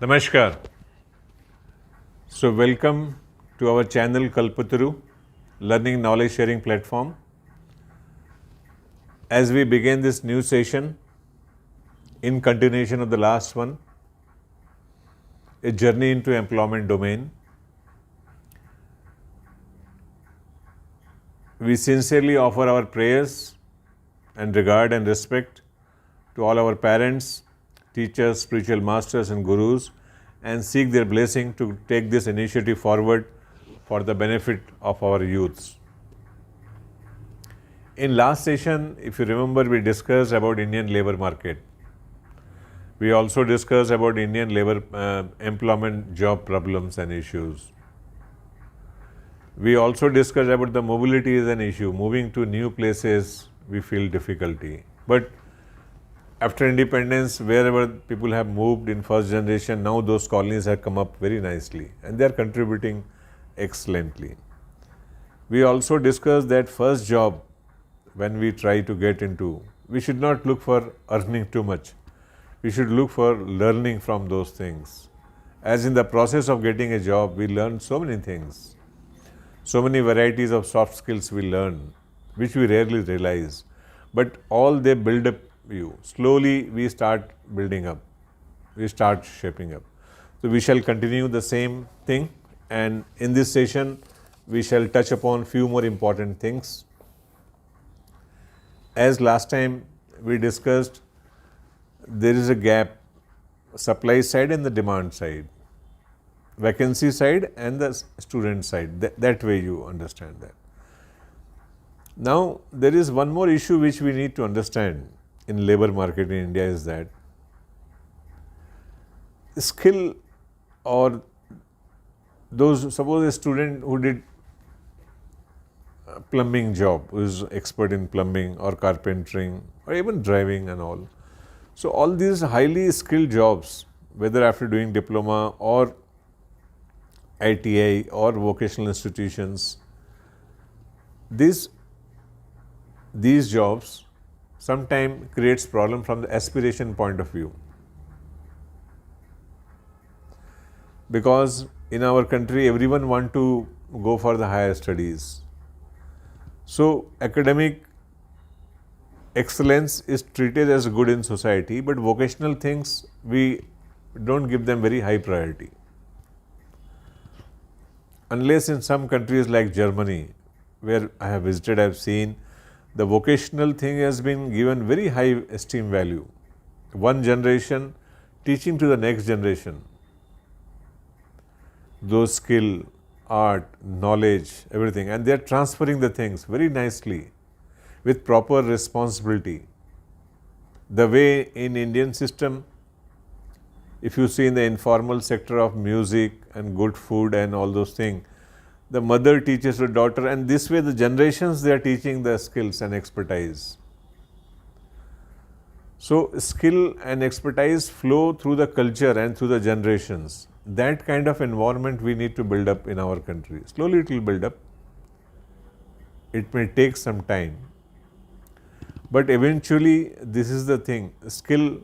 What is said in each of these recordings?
Namaskar. So welcome to our channel Kalpataru, Learning Knowledge Sharing Platform. As we begin this new session, in continuation of the last one, a journey into employment domain, we sincerely offer our prayers and regard and respect to all our parents, teachers, spiritual masters and gurus, and seek their blessing to take this initiative forward for the benefit of our youths. In last session, if you remember, we discussed about Indian labor market. We also discussed about Indian labor employment job problems and issues. We also discussed about the mobility is an issue. Moving to new places, we feel difficulty. But after independence, wherever people have moved in first generation, now those colonies have come up very nicely and they are contributing excellently. We also discussed that first job when we try to get into, we should not look for earning too much. We should look for learning from those things. As in the process of getting a job, we learn so many things. So many varieties of soft skills we learn, which we rarely realize. But all they build up you. Slowly we start building up. We start shaping up. So we shall continue the same thing, and in this session we shall touch upon few more important things. As last time we discussed, there is a gap, supply side and the demand side, vacancy side and the student side. That way you understand that. Now there is one more issue which we need to understand in labor market in India is that skill, or those, suppose a student who did a plumbing job, who is expert in plumbing or carpentering or even driving and all. So all these highly skilled jobs, whether after doing diploma or ITI or vocational institutions, these jobs sometimes creates problem from the aspiration point of view. Because in our country, everyone want to go for the higher studies. So academic excellence is treated as good in society, but vocational things, we don't give them very high priority. Unless in some countries like Germany, where I have visited, I have seen the vocational thing has been given very high esteem value. One generation teaching to the next generation those skill, art, knowledge, everything, and they are transferring the things very nicely with proper responsibility. The way in Indian system, if you see in the informal sector of music and good food and all those things, the mother teaches her daughter, and this way the generations they are teaching the skills and expertise. So skill and expertise flow through the culture and through the generations. That kind of environment we need to build up in our country. Slowly it will build up. It may take some time. But eventually this is the thing. Skill,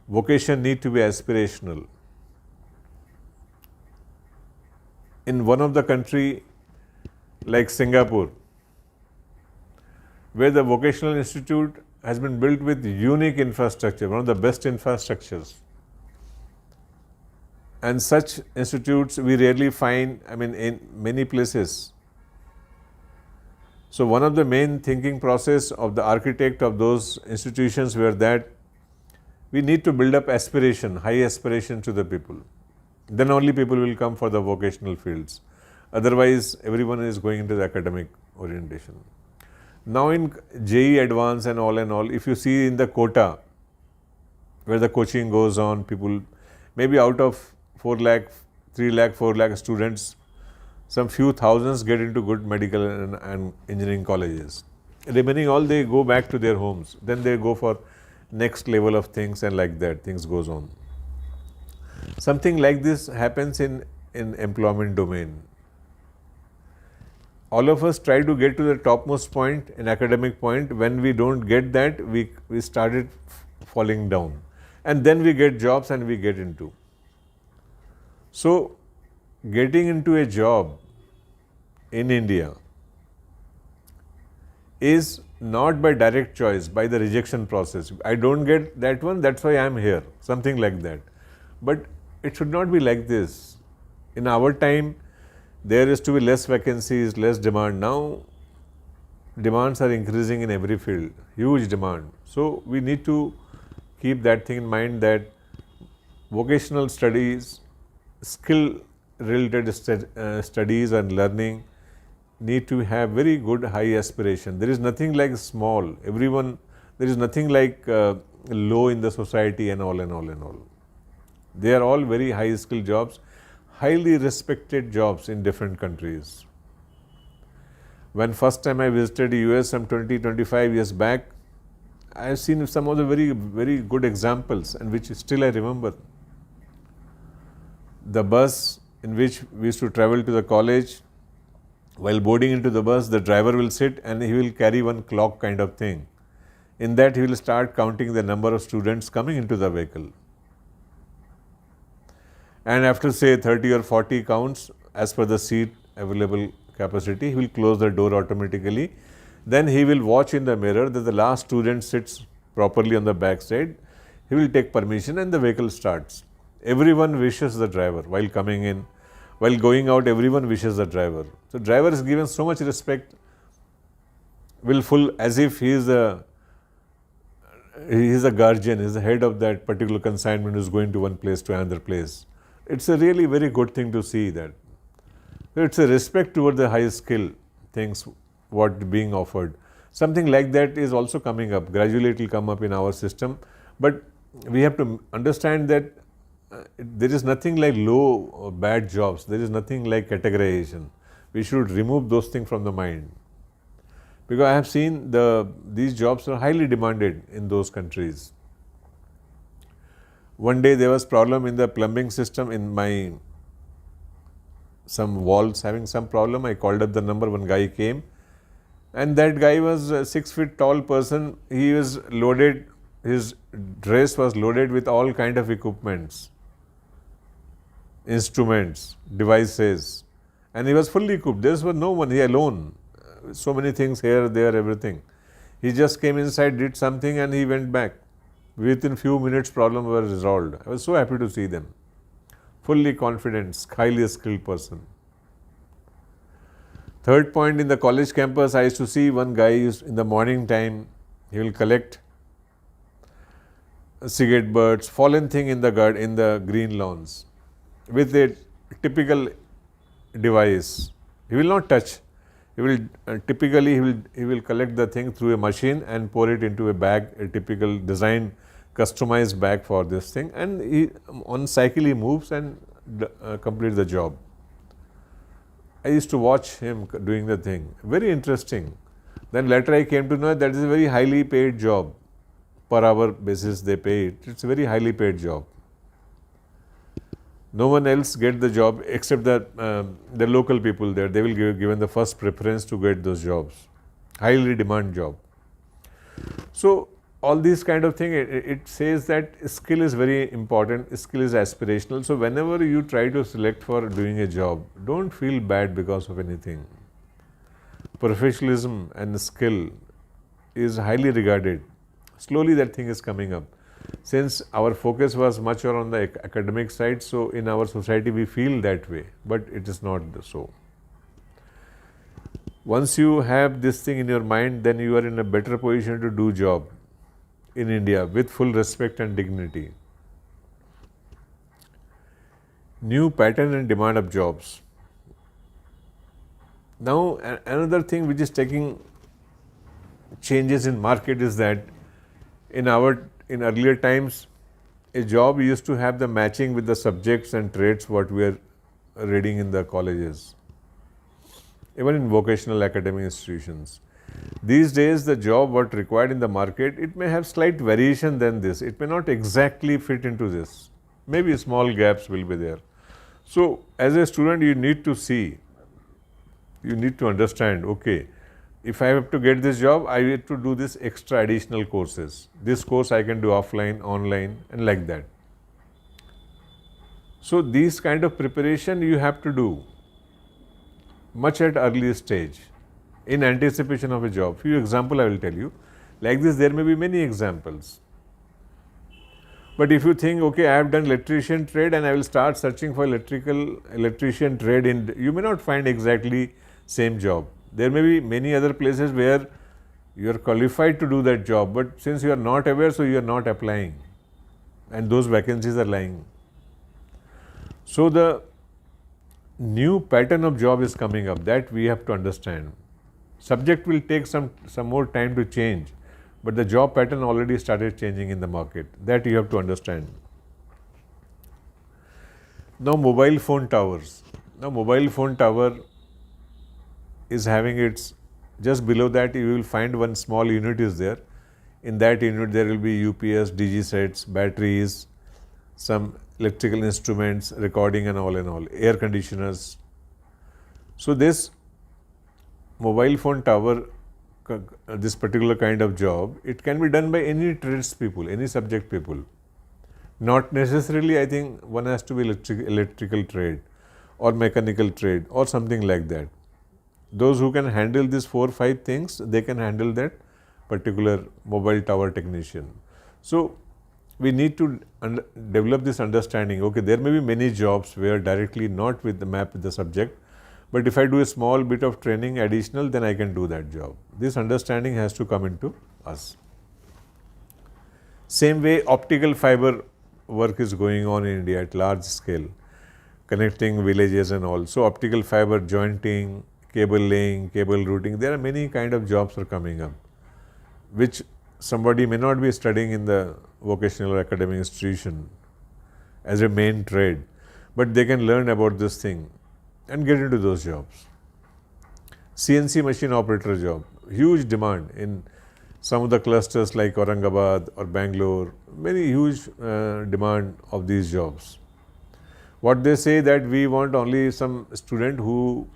vocation need to be aspirational. In one of the country like Singapore, where the vocational institute has been built with unique infrastructure, one of the best infrastructures. And such institutes we rarely find, in many places. So one of the main thinking process of the architect of those institutions were that we need to build up aspiration, high aspiration to the people. Then only people will come for the vocational fields. Otherwise, everyone is going into the academic orientation. Now in JEE Advance and all, if you see in the quota, where the coaching goes on, people, maybe out of 4 lakh, 3 lakh, 4 lakh students, some few thousands get into good medical and engineering colleges. Remaining all, they go back to their homes. Then they go for next level of things, and like that, things goes on. Something like this happens in employment domain. All of us try to get to the topmost point, an academic point. When we don't get that, we started falling down. And then we get jobs and we get into. So getting into a job in India is not by direct choice, by the rejection process. I don't get that one, that's why I am here, something like that. But it should not be like this. In our time, there is to be less vacancies, less demand. Now, demands are increasing in every field, huge demand. So, we need to keep that thing in mind, that vocational studies, skill related studies and learning need to have very good high aspiration. There is nothing like small. Everyone, there is nothing like low in the society and all and all and all. They are all very high skill jobs, highly respected jobs in different countries. When first time I visited US some 20-25 years back, I have seen some of the very good examples, and which still I remember. The bus in which we used to travel to the college, while boarding into the bus, the driver will sit and he will carry one clock kind of thing. In that, he will start counting the number of students coming into the vehicle. And after say 30 or 40 counts, as per the seat available capacity, he will close the door automatically. Then he will watch in the mirror that the last student sits properly on the back side. He will take permission and the vehicle starts. Everyone wishes the driver while coming in. While going out, everyone wishes the driver. So, driver is given so much respect, willful, as if he is a guardian, he is the head of that particular consignment who is going to one place to another place. It's a really very good thing to see that. So, it's a respect toward the high skill things what being offered. Something like that is also coming up. Gradually it will come up in our system. But we have to understand that there is nothing like low or bad jobs. There is nothing like categorization. We should remove those things from the mind. Because I have seen these jobs are highly demanded in those countries. One day there was problem in the plumbing system in some walls having some problem. I called up the number, one guy came, and that guy was a 6 feet tall person. He was loaded, his dress was loaded with all kind of equipments, instruments, devices, and he was fully equipped. There was no one, he alone. So many things here, there, everything. He just came inside, did something, and he went back. Within few minutes, problem was resolved. I was so happy to see them. Fully confident, highly skilled person. Third point, in the college campus, I used to see one guy in the morning time, he will collect cigarette butts, fallen thing in the green lawns with a typical device. He will not touch. He will typically he will collect the thing through a machine and pour it into a bag, a typical design, customized bag for this thing, and he on cycle he moves and completes the job. I used to watch him doing the thing. Very interesting. Then later I came to know that is a very highly paid job. Per hour basis they pay it. It's a very highly paid job. No one else get the job except the local people there. They will given the first preference to get those jobs. Highly demand job. So all these kind of thing, it says that skill is very important, skill is aspirational. So whenever you try to select for doing a job, don't feel bad because of anything. Professionalism and skill is highly regarded. Slowly that thing is coming up. Since our focus was much more on the academic side, so in our society we feel that way, but it is not so. Once you have this thing in your mind, then you are in a better position to do job in India with full respect and dignity. New pattern and demand of jobs. Now another thing which is taking changes in market is that in earlier times, a job used to have the matching with the subjects and traits what we are reading in the colleges, even in vocational academic institutions. These days, the job what required in the market, it may have slight variation than this. It may not exactly fit into this. Maybe small gaps will be there. So, as a student, you need to see, you need to understand, okay, if I have to get this job, I need to do this extra additional courses. This course I can do offline, online, and like that. So these kind of preparation you have to do much at early stage in anticipation of a job. Few example I will tell you. Like this there may be many examples. But if you think, okay, I have done electrician trade and I will start searching for electrician trade, you may not find exactly same job. There may be many other places where you are qualified to do that job, but since you are not aware, so you are not applying, and those vacancies are lying. So the new pattern of job is coming up, that we have to understand. Subject will take some more time to change, but the job pattern already started changing in the market. That you have to understand. Now mobile phone towers. Now mobile phone tower is having its, just below that you will find one small unit is there. In that unit there will be UPS, DG sets, batteries, some electrical instruments, recording and all, air conditioners. So this mobile phone tower, this particular kind of job, it can be done by any trades people, any subject people. Not necessarily, I think, one has to be electrical trade or mechanical trade or something like that. Those who can handle these 4 or 5 things, they can handle that particular mobile tower technician. So we need to develop this understanding. Okay, there may be many jobs where directly not with the map with the subject, but if I do a small bit of training additional, then I can do that job. This understanding has to come into us. Same way, optical fiber work is going on in India at large scale, connecting villages and all. So optical fiber jointing, cable laying, cable routing, there are many kind of jobs are coming up, which somebody may not be studying in the vocational or academic institution as a main trade, but they can learn about this thing and get into those jobs. CNC machine operator job, huge demand in some of the clusters like Aurangabad or Bangalore, very huge demand of these jobs. What they say that we want only some student who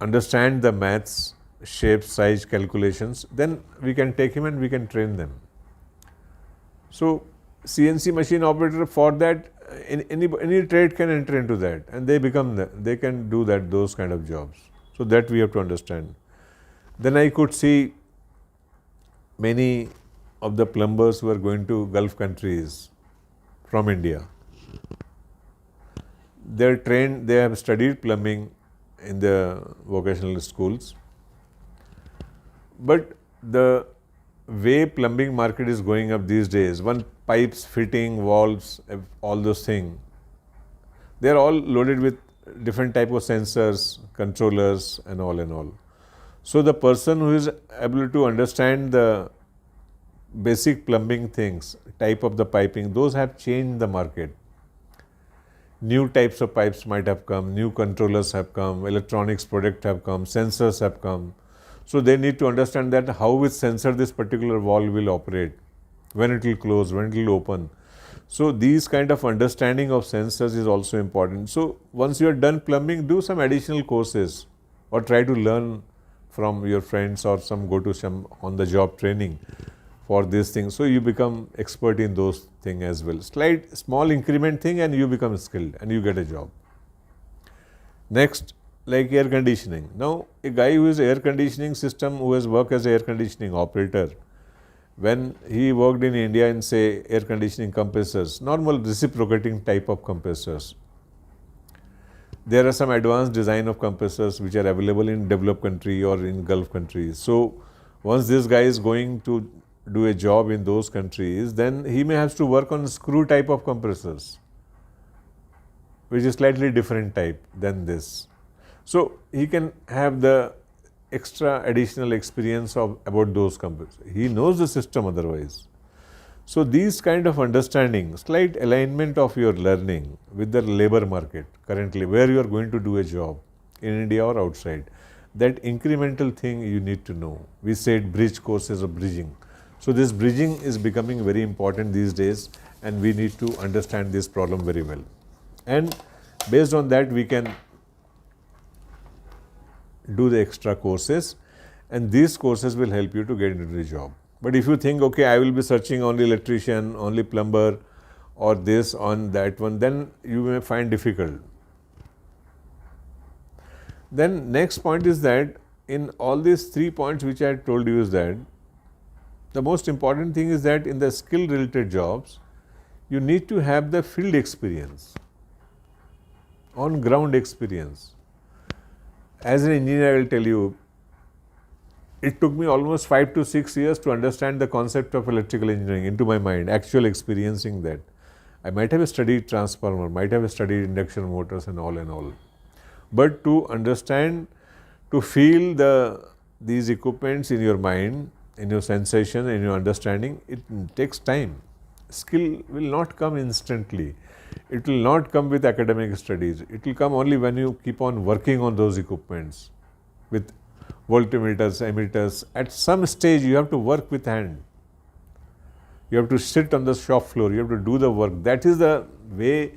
understand the maths, shapes, size, calculations, then we can take him and we can train them. So CNC machine operator, for that any trade can enter into that, and they can do those kind of jobs. So that we have to understand. Then I could see many of the plumbers who are going to Gulf countries from India. They are trained, they have studied plumbing in the vocational schools, but the way plumbing market is going up these days, pipes, fitting, valves, all those things, they are all loaded with different type of sensors, controllers and all. So the person who is able to understand the basic plumbing things, type of the piping, those have changed the market. New types of pipes might have come, new controllers have come, electronics product have come, sensors have come. So they need to understand that how with sensor this particular valve will operate, when it will close, when it will open. So these kind of understanding of sensors is also important. So once you are done plumbing, do some additional courses or try to learn from your friends or go to some on the job training for these things. So you become expert in those things as well. Small increment thing and you become skilled and you get a job. Next, like air conditioning. Now, a guy who is air conditioning system, who has worked as air conditioning operator, when he worked in India in say air conditioning compressors, normal reciprocating type of compressors, there are some advanced design of compressors which are available in developed country or in Gulf countries. So once this guy is going to do a job in those countries, then he may have to work on screw type of compressors, which is slightly different type than this. So he can have the extra additional experience about those compressors. He knows the system otherwise. So these kind of understanding, slight alignment of your learning with the labor market currently, where you are going to do a job in India or outside, that incremental thing you need to know. We said bridge courses of bridging. So this bridging is becoming very important these days, and we need to understand this problem very well. And based on that, we can do the extra courses, and these courses will help you to get into the job. But if you think, okay, I will be searching only electrician, only plumber, or this on that one, then you may find difficult. Then next point is that in all these 3 points which I told you is that the most important thing is that in the skill related jobs, you need to have the field experience, on ground experience. As an engineer, I will tell you, it took me almost 5 to 6 years to understand the concept of electrical engineering into my mind, actual experiencing that. I might have studied transformer, might have studied induction motors and all. But to understand, to feel these equipments in your mind, in your sensation, in your understanding, it takes time. Skill will not come instantly. It will not come with academic studies. It will come only when you keep on working on those equipments with voltmeters, emitters. At some stage, you have to work with hand. You have to sit on the shop floor. You have to do the work. That is the way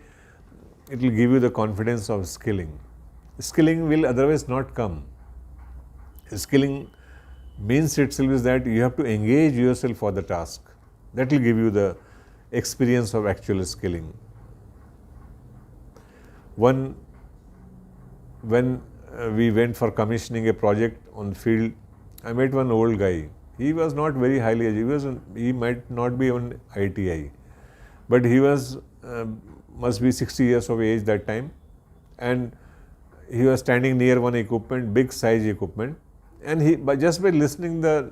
it will give you the confidence of skilling. Skilling will otherwise not come. Skilling means itself is that you have to engage yourself for the task. That will give you the experience of actual skilling. When we went for commissioning a project on the field, I met one old guy. He was not very highly educated. He might not be on ITI, but he was must be 60 years of age that time, and he was standing near one equipment, big size equipment, and just by listening the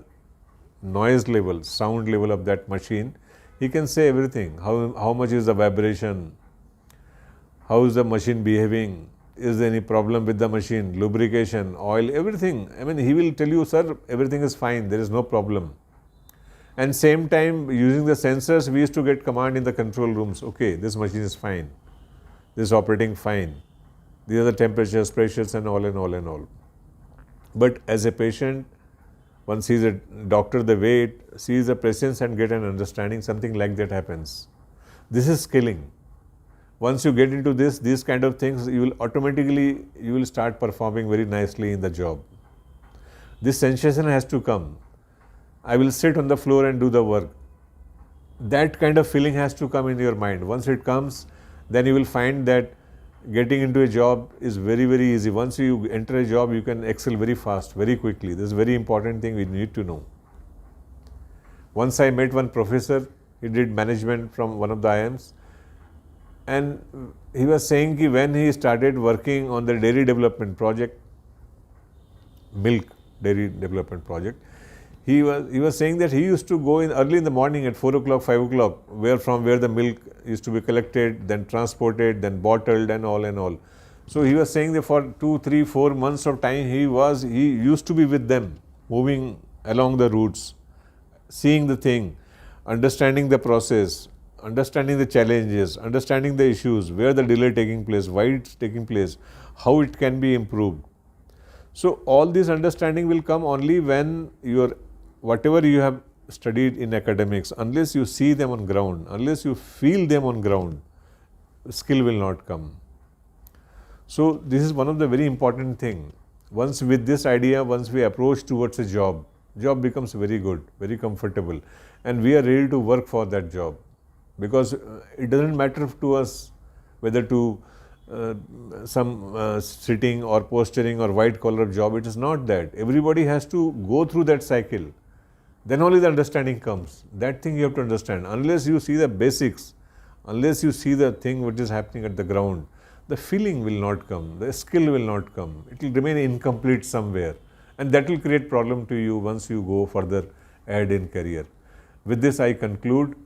noise level, sound level of that machine, he can say everything. How much is the vibration? How is the machine behaving? Is there any problem with the machine? Lubrication, oil, everything. I mean, he will tell you, sir, everything is fine. There is no problem. And same time, using the sensors, we used to get command in the control rooms. Okay, this machine is fine. This is operating fine. These are the temperatures, pressures, and all. But as a patient, one sees a doctor, the way it sees the presence and get an understanding, something like that happens. This is skilling. Once you get into these kind of things, you will start performing very nicely in the job. This sensation has to come. I will sit on the floor and do the work. That kind of feeling has to come in your mind. Once it comes, then you will find that getting into a job is very, very easy. Once you enter a job, you can excel very fast, very quickly. This is a very important thing we need to know. Once I met one professor, he did management from one of the IIMs, and he was saying that when he started working on the dairy development project, milk dairy development project, he was saying that he used to go in early in the morning at 4 o'clock, 5 o'clock, where the milk used to be collected, then transported, then bottled and all. So he was saying that for 2, 3, 4 months of time, he used to be with them, moving along the routes, seeing the thing, understanding the process, understanding the challenges, understanding the issues, where the delay taking place, why it's taking place, how it can be improved. So all this understanding will come only when whatever you have studied in academics, unless you see them on ground, unless you feel them on ground, skill will not come. So this is one of the very important thing. Once with this idea, once we approach towards a job becomes very good, very comfortable, and we are ready to work for that job. Because it doesn't matter to us whether to some sitting or posturing or white collar job. It is not that. Everybody has to go through that cycle. Then only the understanding comes. That thing you have to understand. Unless you see the basics, unless you see the thing which is happening at the ground, the feeling will not come, the skill will not come. It will remain incomplete somewhere. And that will create problem to you once you go further ahead in career. With this I conclude,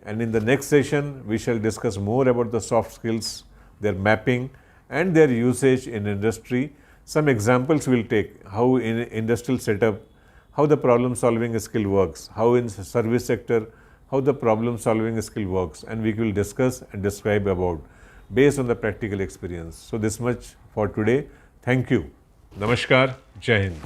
and in the next session we shall discuss more about the soft skills, their mapping and their usage in industry. Some examples we'll take, how in industrial setup, how the problem solving skill works, how in service sector, how the problem solving skill works, and we will discuss and describe about based on the practical experience. So this much for today. Thank you. Namaskar. Jai Hind.